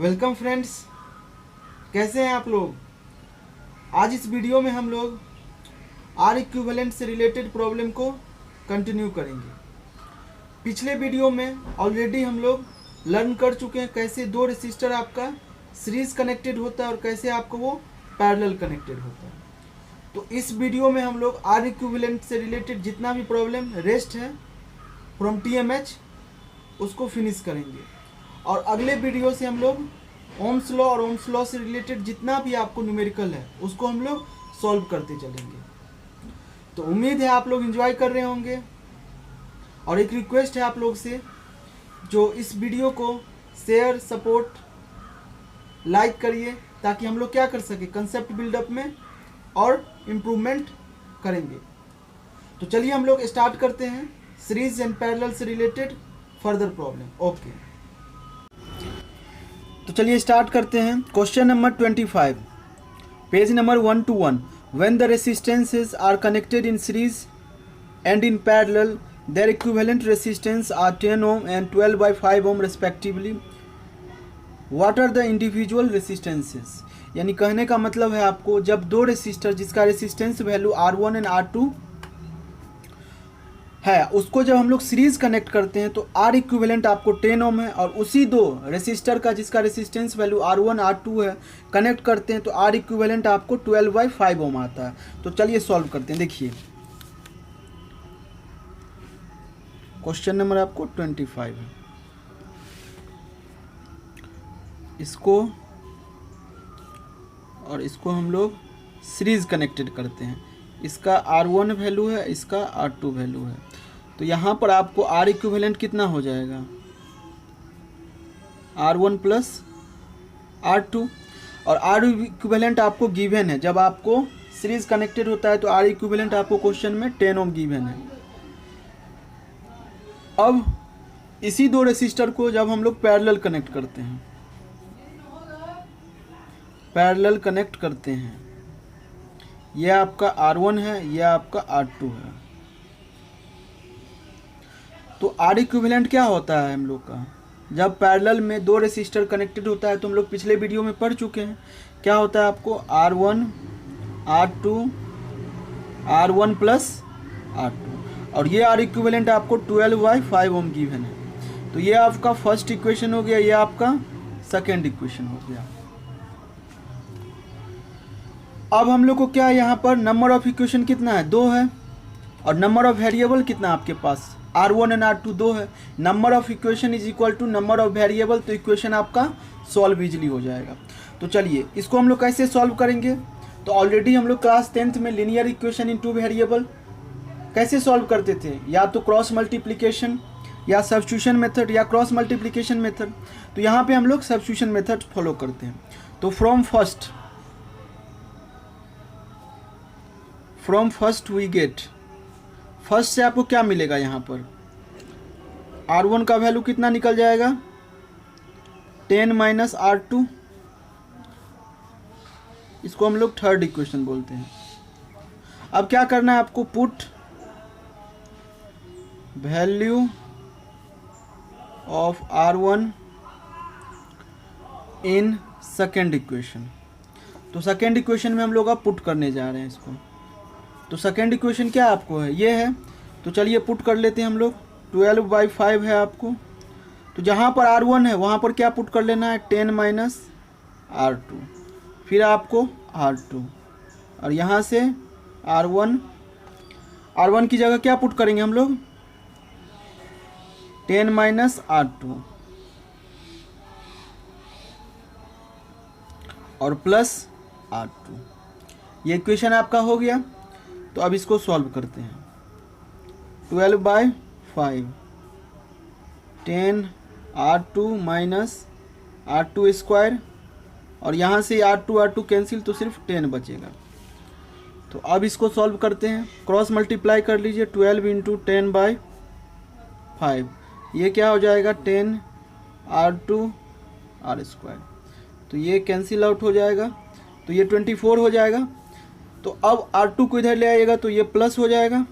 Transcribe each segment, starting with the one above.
Welcome friends, कैसे हैं आप लोग। आज इस वीडियो में हम लोग आर इक्विवेलेंट से रिलेटेड प्रॉब्लम को कंटिन्यू करेंगे। पिछले वीडियो में ऑलरेडी हम लोग लर्न कर चुके हैं कैसे दो रेसिस्टर आपका सीरीज कनेक्टेड होता है और कैसे आपको वो पैरेलल कनेक्टेड होता है। तो इस वीडियो में हम लोग आर इक्विवेलेंट से रिलेटेड जितना भी प्रॉब्लम रेस्ट है फ्रॉम TMH उसको फिनिश करेंगे और अगले वीडियो से हम लोग ओम्स लॉ और ओम्स लॉ से रिलेटेड जितना भी आपको न्यूमेरिकल है उसको हम लोग सॉल्व करते चलेंगे। तो उम्मीद है आप लोग एंजॉय कर रहे होंगे और एक रिक्वेस्ट है आप लोग से, जो इस वीडियो को शेयर सपोर्ट लाइक करिए ताकि हम लोग क्या कर सके कंसेप्ट बिल्डअप में और इम्प्रूवमेंट करेंगे। तो चलिए हम लोग स्टार्ट करते हैं सीरीज एंड पैरेलल से रिलेटेड फर्दर प्रॉब्लम। ओके, तो चलिए स्टार्ट करते हैं। Question number 25, page number 121। When the resistances are connected in series and in parallel their equivalent resistance are 10 ohm and 12/5 ohm respectively, what are the individual resistances. यानी कहने का मतलब है आपको, जब दो रेसिस्टर जिसका resistance value R1 and R2 है उसको जब हम लोग सीरीज कनेक्ट करते हैं तो आर इक्विवेलेंट आपको 10 ओम है, और उसी दो रेसिस्टर का जिसका रेसिस्टेंस वैल्यू R1 R2 है कनेक्ट करते हैं तो आर इक्विवेलेंट आपको 12/5 ओम आता है। तो चलिए सॉल्व करते हैं। देखिए क्वेश्चन नंबर आपको 25 है, इसको और इसको हम लोग सीरीज कनेक्टेड करते हैं। इसका R1 वैल्यू है, इसका R2 वैल्यू है। तो यहाँ पर आपको आर इक्विवेलेंट कितना हो जाएगा, R1 प्लस R2। और आर इक्विवेलेंट आपको गिवन है, जब आपको सीरीज कनेक्टेड होता है तो आर इक्विवेलेंट आपको क्वेश्चन में 10 ओम गिवन है। अब इसी दो रेसिस्टर को जब हम लोग पैरेलल कनेक्ट करते हैं, पैरेलल कनेक्ट करते हैं, यह आपका R1 है, यह आपका R2 है। तो आर इक्विवेलेंट क्या होता है हम लोग का, जब पैरेलल में दो रेसिस्टर कनेक्टेड होता है तो हम लोग पिछले वीडियो में पढ़ चुके हैं क्या होता है आपको, R1 R2 R1 plus R2, और ये आर इक्विवेलेंट आपको 12/5 ओम गिवन है। तो ये आपका फर्स्ट इक्वेशन हो गया, ये आपका सेकेंड इक्वेशन हो गया। अब हम लोग को क्या है, यहाँ पर नंबर ऑफ इक्वेशन कितना है, 2 है, और नंबर ऑफ वेरिएबल कितना आपके पास R1 एंड R2 2 है। Number of equation is equal to number of variable, तो इक्वेशन आपका सॉल्व इजीली हो जाएगा। तो चलिए इसको हम लोग कैसे सॉल्व करेंगे। तो ऑलरेडी हम लोग क्लास 10th में लीनियर इक्वेशन इन 2 वेरिएबल कैसे सॉल्व करते थे, या तो क्रॉस मल्टीप्लिकेशन या सब्स्टिट्यूशन मेथड या क्रॉस मल्टीप्लिकेशन मेथड। तो यहाँ पे हम लोग सब्स्टिट्यूशन मेथड फॉलो करते हैं। तो from first we get, first से आपको क्या मिलेगा, यहाँ पर R1 का वैल्यू कितना निकल जाएगा, 10 माइनस R2, इसको हम लोग थर्ड इक्वेशन बोलते हैं। अब क्या करना है आपको, put value of R1 in second equation. तो सेकेंड इक्वेशन में हम लोग अब पुट करने जा रहे हैं इसको। तो सेकेंड इक्वेशन क्या आपको है, ये है। तो चलिए पुट कर लेते हैं हम लोग। 12/5 है आपको, तो जहाँ पर R1 है वहाँ पर क्या पुट कर लेना है, 10 माइनस R2, फिर आपको R2, और यहाँ से R1 की जगह क्या पुट करेंगे हम लोग, 10 माइनस R2 और प्लस R2। ये इक्वेशन आपका हो गया। तो अब इसको सॉल्व करते हैं। 12/5, 10 R2 माइनस R2 स्क्वायर, और यहाँ से R2 कैंसिल तो सिर्फ 10 बचेगा। तो अब इसको सॉल्व करते हैं, क्रॉस मल्टीप्लाई कर लीजिए, 12 इंटू 10/5, ये क्या हो जाएगा, 10 R2 R स्क्वायर। तो ये कैंसिल आउट हो जाएगा, तो ये 24 हो जाएगा। तो अब R2 को इधर ले आइएगा तो ये प्लस हो जाएगा,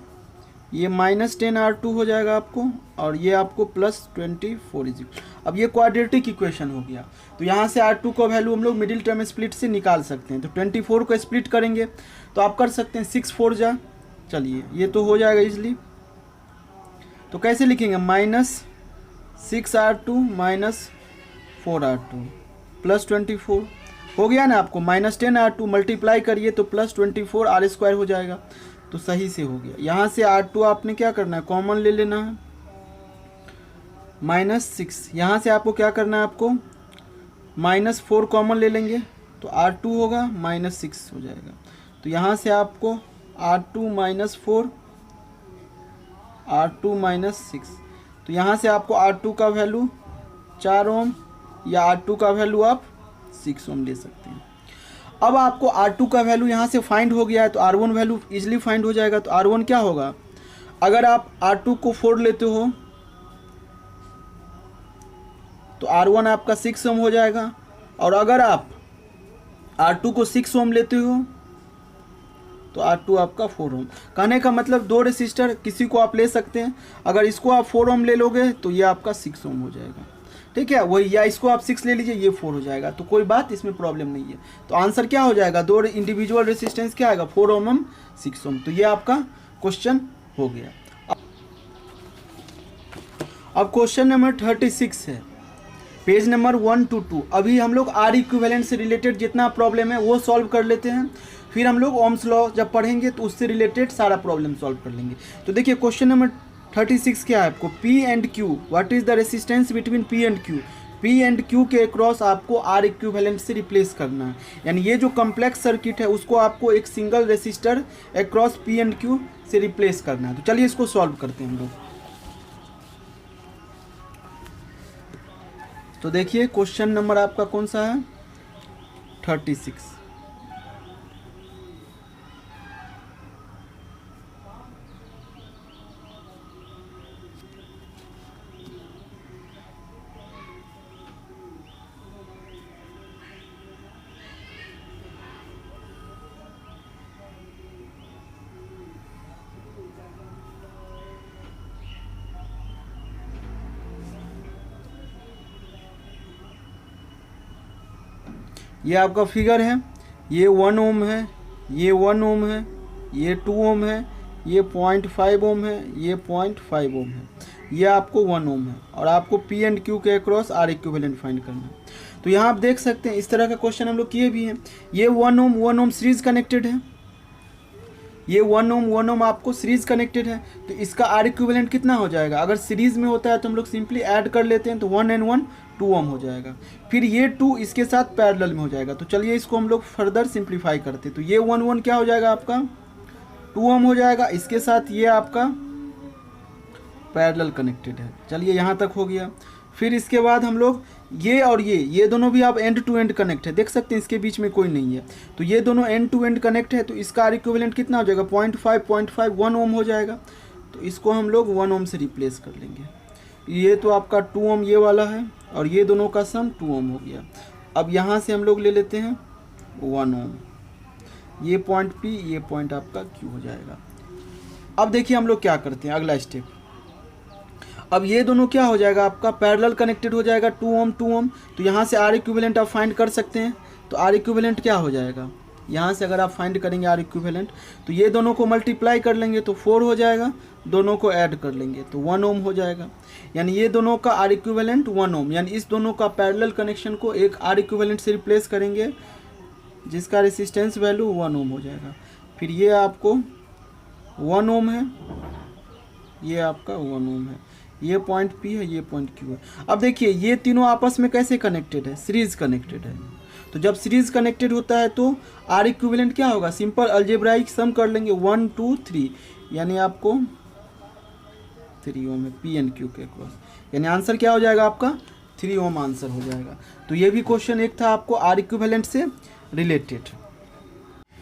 ये -10R2 हो जाएगा आपको, और ये आपको +24 अब ये क्वाड्रेटिक इक्वेशन हो गया। तो यहाँ से R2 का वैल्यू हम लोग मिडिल टर्म स्प्लिट से निकाल सकते हैं। तो 24 को स्प्लिट करेंगे तो आप कर सकते हैं 6 4 जा, चलिए ये तो हो जाएगा इजली। तो कैसे लिखेंगे, -6R2 -4R2 +24 हो गया ना आपको। -10R2 मल्टीप्लाई करिए तो +24R² हो जाएगा। तो सही से हो गया। यहाँ से R2 आपने क्या करना है, कॉमन ले लेना है, -6। यहाँ से आपको क्या करना है, आपको -4 कॉमन ले लेंगे तो R2 होगा -6 हो जाएगा। तो यहाँ से आपको R2 -4 R2 -6, तो यहाँ से आपको R2 का वैल्यू 4 ओम या R2 का वैल्यू आप 6 ओम ले सकते हैं। अब आपको R2 का वैल्यू यहाँ से फाइंड हो गया है तो R1 वैल्यू इजीली फाइंड हो जाएगा। तो R1 क्या होगा, अगर आप R2 को 4 लेते हो तो R1 आपका 6 ओम हो जाएगा, और अगर आप R2 को 6 ओम लेते हो तो R2 आपका 4 ओम। कहने का मतलब दो रेसिस्टर किसी को आप ले सकते हैं, अगर इसको आप 4 ओम ले लोगे तो ये आपका 6 ओम हो जाएगा, ठीक है वही, या इसको आप 6 ले लीजिए ये 4 हो जाएगा। तो कोई बात इसमें प्रॉब्लम नहीं है। तो आंसर क्या हो जाएगा, दो इंडिविजुअल रेसिस्टेंस क्या आएगा, 4 ओम 6 ओम। तो ये आपका क्वेश्चन हो गया। अब क्वेश्चन नंबर 36 है, पेज नंबर 1 to 2। अभी हम लोग आर इक्विवेलेंट से रिलेटेड जितना प्रॉब्लम है वो सॉल्व कर लेते हैं, फिर हम लोग ओम्स लॉ जब पढ़ेंगे तो उससे रिलेटेड सारा प्रॉब्लम सॉल्व कर लेंगे। तो देखिए क्वेश्चन नंबर 36 क्या है आपको, P and Q, what is the resistance between P and Q। P and Q के अक्रॉस आपको आर इक्विवेलेंट से रिप्लेस करना है, यानी ये जो कॉम्प्लेक्स सर्किट है उसको आपको एक single resistor across P and Q से रिप्लेस करना है। तो चलिए इसको सॉल्व करते हैं हम लोग। तो देखिए क्वेश्चन नंबर आपका कौन सा है, 36। ये आपका फिगर है, ये 1 ओम है, ये 1 ओम है, ये 2 ओम है, ये 0.5 ओम है, ये 0.5 ओम है, ये आपको 1 ओम है, और आपको P एंड Q के अक्रॉस आर इक्विवेलेंट फाइंड करना है। तो यहाँ आप देख सकते हैं इस तरह का क्वेश्चन हम लोग किए भी हैं। ये 1 ओम सीरीज कनेक्टेड है, ये 1 ओम आपको सीरीज कनेक्टेड है, तो इसका आर इक्विवेलेंट कितना हो जाएगा, अगर सीरीज में होता है तो हम लोग सिंपली ऐड कर लेते हैं, तो 1 and 1 2 ओम हो जाएगा। फिर ये 2 इसके साथ पैरेलल में हो जाएगा। तो चलिए इसको हम लोग फर्दर सिंप्लीफाई करते हैं। तो ये 1 क्या हो जाएगा आपका 2 ओम हो जाएगा, इसके साथ ये आपका पैरेलल कनेक्टेड है। चलिए यहाँ तक हो गया। फिर इसके बाद हम लोग ये और ये दोनों भी आप एंड टू एंड कनेक्ट है, देख सकते हैं इसके बीच में कोई नहीं है, तो ये दोनों एंड टू एंड कनेक्ट है। तो इसका आर इक्विवेलेंट कितना हो जाएगा 0.5 1 ओम हो जाएगा। तो इसको हम लोग 1 ओम से रिप्लेस कर लेंगे। ये तो आपका 2 ओम ये वाला है, और ये दोनों का सम 2 ओम हो गया। अब यहाँ से हम लोग ले लेते हैं 1 ओम, ये पॉइंट P, ये पॉइंट आपका Q हो जाएगा। अब देखिए हम लोग क्या करते हैं, अगला स्टेप। अब ये दोनों क्या हो जाएगा आपका पैरेलल कनेक्टेड हो जाएगा 2 ओम 2 ओम। तो यहाँ से आर इक्विवेलेंट आप फाइंड कर सकते हैं। तो आर इक्विवेलेंट क्या हो जाएगा, यहाँ से अगर आप फाइंड करेंगे आर इक्विवेलेंट, तो ये दोनों को मल्टीप्लाई कर लेंगे तो 4 हो जाएगा, दोनों को ऐड कर लेंगे तो 1 ओम हो जाएगा। यानी ये दोनों का आर इक्विवेलेंट 1 ओम, यानी इस दोनों का पैरेलल कनेक्शन को एक आर इक्विवेलेंट से रिप्लेस करेंगे जिसका रेसिस्टेंस वैल्यू 1 ओम हो जाएगा। फिर ये आपको 1 ओम है, ये आपका 1 ओम है, ये पॉइंट P है, ये पॉइंट Q है। अब देखिए ये तीनों आपस में कैसे कनेक्टेड है, सीरीज कनेक्टेड है। तो जब सीरीज कनेक्टेड होता है तो आर इक्विवेलेंट क्या होगा, सिंपल अलजेब्राइक सम कर लेंगे 1 2 3, यानी आपको 3 ओम है P एंड Q के क्रॉस, यानी आंसर क्या हो जाएगा आपका 3 ओम आंसर हो जाएगा। तो ये भी क्वेश्चन एक था आपको आर इक्विवेलेंट से रिलेटेड।